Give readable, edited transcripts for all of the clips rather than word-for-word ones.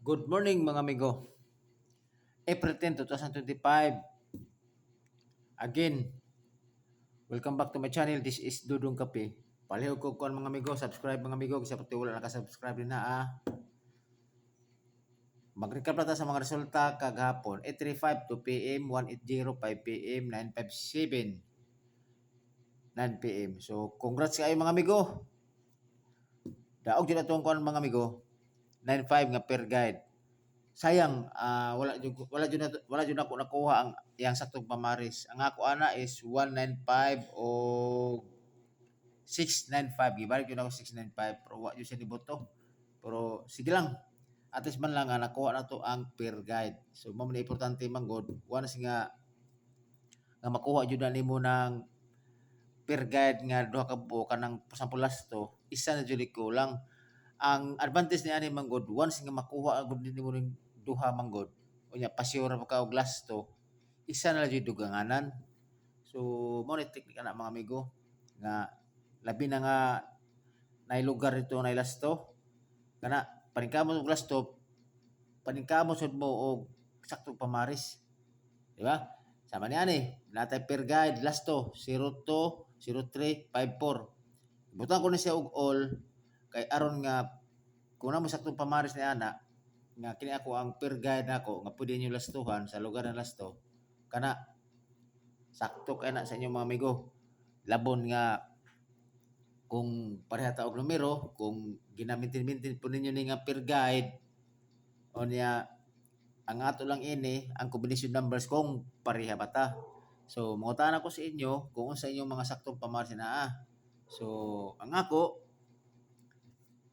Good morning mga amigo. April 10, 2025. Again, welcome back to my channel. This is Dudong Kape. Palihog ko kuan mga amigo, subscribe mga amigo kasi pati wala naka-subscribe din na Mag-recap na ta sa mga resulta kagahapon. 8:35 2 PM, 1:80 5 PM, 9:57 9 PM. So, congrats kayo mga amigo. Daog jud atong kuan mga amigo. 9.5 nga per guide. Sayang wala jud ako nakuha ang yang saktong pamaris. Ang ako ana is 195 o 695. Gibalik jud ako 695 pero wa jud siya niboto. Pero sige lang. At least man lang nga nakuha na to ang per guide. So mao man importante man god once nga makuha jud na nimo ng per guide nga duha ka buok kanang sampulas to, isa na jud kulang. Ang advantage ni ani manggod once nga makuha gud nimo ning duha manggod unya pasyura pa ka og lasto isa na lang jud duganganan. So mo ni technique ana mga amigo nga labi na nga nay lugar dito nay lasto kana paningkamot og lasto paningkamot sud mo og saktong pamaris, di ba? Sama ni ani natay per guide lasto 02 03 54 butang ko na siya og all kay aron nga kung na mo saktong pamaris ni ana nga kini ako ang per guide nako nga pwede niyo lastuhan sa lugar ng lasto kana sakto kay na sa inyo mga amigo. Labon nga kung pareha ta og numero kung ginamintin-mintin po ninyo ni nga per guide o niya ang ato lang ini ang combination numbers kung pareha ba ta. So mangutana ko sa inyo kung unsa inyong mga saktong pamaris na So ang ako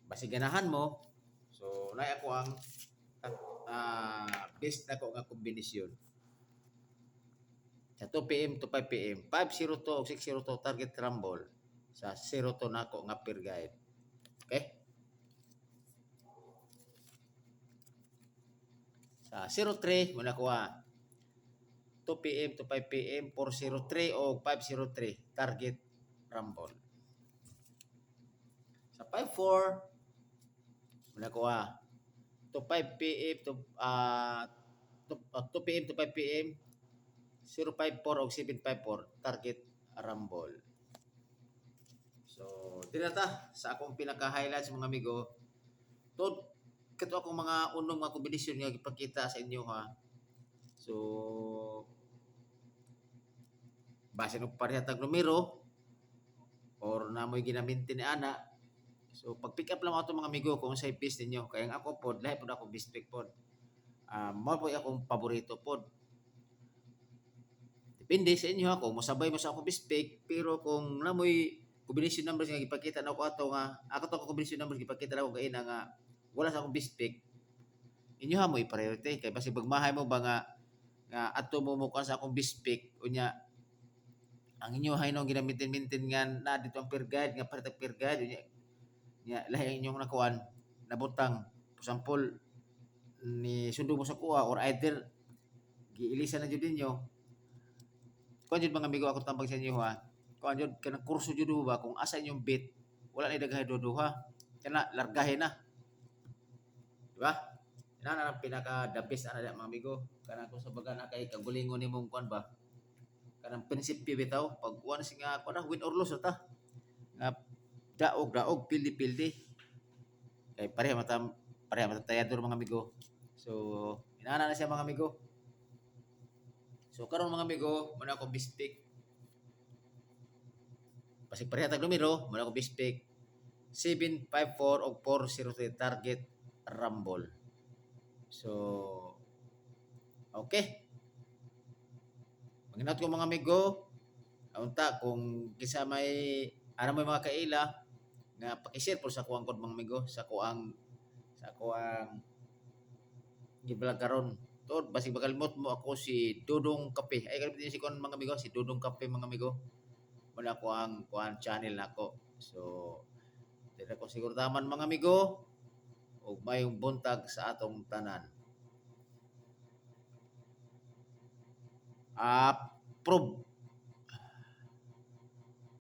basi ganahan mo. So nay ako ang best na ko nga kombinasyon. Sa 2 PM to 5 PM, 502 o 602 target rumble. Sa 02 na ko nga per guide. Okay? Sa 03 mo na ko 2 PM to 5 PM, 403 o 503 target rumble. Sa 54 mo na ko to 5 PM to 2 PM to 5 PM 054 o 754 target rumble. So, dinata sa akong pinaka-highlights mga amigo. Kato akong mga unong mga kombinasyon nga gipakita sa inyo So, base ng pareha tag numero or namoy ginaminti ni ana. So, pag-pick up lang ako mga amigo kung sa best ninyo. Kaya ako pod, lahi pod ako best pick pod. Mao po akong paborito pod. Depende sa inyo kung mosabay mo sa akong best pick, pero kung namoy combination numbers nga gipakita na ko ato nga ako to combination numbers gipakita na ko kay nga wala sa akong best pick, inyo mo i-priority kay basi bagmahay mo ba nga ato mo sa akong best pick unya ang inyo haynong ginamitin-mintin nga na dito ang per guide nga para per guide unya lahi inyong nakuan nabutang for example ni sundo mo sa kuha or either giilisa na jud ninyo kuan jud mga amigo ako tambag sa inyo kuan jud kanang kurso jud ba kung asa inyong bit wala ni daghay duha kana largahin na, di ba? Ina na pinaka the best ana mga amigo kanang kung sa baga na kay kagulingon nimong kuan ba kanang prinsipyo bitaw pag kuan nga kuan win or lose ta nga daog pildi kay pareha matayador mga amigo. So inana na siya mga amigo. So karon mga amigo muna ako best pick basi pareha tag numero muna ako best pick 754 o 403 target rumble. So okay, manginat ko mga amigo unta kung kisa may mo mga kaila nga paki-share po sa kuang kod mga amigo sa kuang giblog karon tod basi bakalimot mo ako si Dudong Kape ay kalimot si kon mga amigo si Dudong Kape mga amigo wala ko ang kuan channel nako. So dili ko siguro taman mga amigo ug mayong buntag sa atong tanan. Approve